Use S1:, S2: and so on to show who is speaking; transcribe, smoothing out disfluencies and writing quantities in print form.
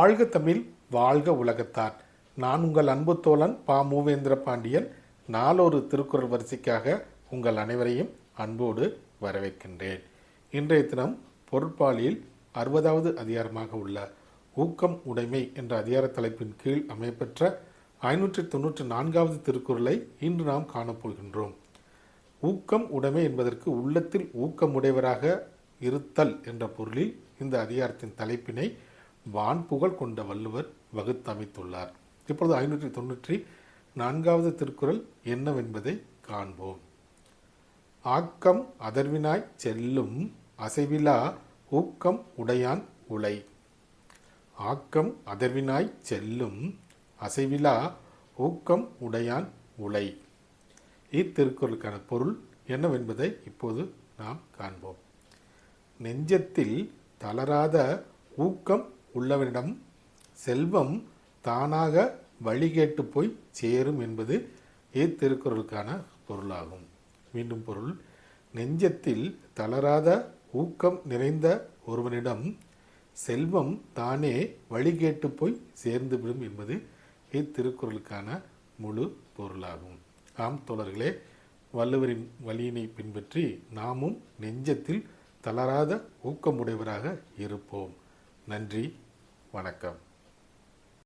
S1: வாழ்க தமிழ், வாழ்க உலகத்தார். நான் உங்கள் அன்பு தோழன் பா. மூவேந்திர பாண்டியன். நாளொரு திருக்குறள் வரிசைக்காக உங்கள் அனைவரையும் அன்போடு வரவேற்கின்றேன். இன்றைய தினம் பொருட்பாலில் 60வது அதிகாரமாக உள்ள ஊக்கம் உடைமை என்ற அதிகார தலைப்பின் கீழ் அமையப்பெற்ற 594வது திருக்குறளை இன்று நாம் காணப்போகின்றோம். ஊக்கம் உடைமை என்பதற்கு உள்ளத்தில் ஊக்கமுடையவராக இருத்தல் என்ற பொருளில் இந்த அதிகாரத்தின் தலைப்பினை வான்புகழ் கொண்ட வள்ளுவர் வகுத்தமைத்துள்ளார். இப்பொழுது 594வது திருக்குறள் என்னவென்பதை காண்போம். ஆக்கம் அதர்வினாய் செல்லும் அசைவிலா ஊக்கம் உடையான் உலை. ஆக்கம் அதர்வினாய் செல்லும் அசைவிலா ஊக்கம் உடையான் உலை. இத்திருக்குறளுக்கான பொருள் என்னவென்பதை இப்போது நாம் காண்போம். நெஞ்சத்தில் தளராத ஊக்கம் உள்ளவனிடம் செல்வம் தானாக வழிகேட்டு போய் சேரும் என்பது இத்திருக்குறளுக்கான பொருளாகும். மீண்டும் பொருள்: நெஞ்சத்தில் தளராத ஊக்கம் நிறைந்த ஒருவனிடம் செல்வம் தானே வழிகேட்டு போய் சேர்ந்துவிடும் என்பது இத்திருக்குறளுக்கான முழு பொருளாகும். ஆம் தோழர்களே, வள்ளுவரின் வழியினை பின்பற்றி நாமும் நெஞ்சத்தில் தளராத ஊக்கமுடையவராக இருப்போம். நன்றி, வணக்கம்.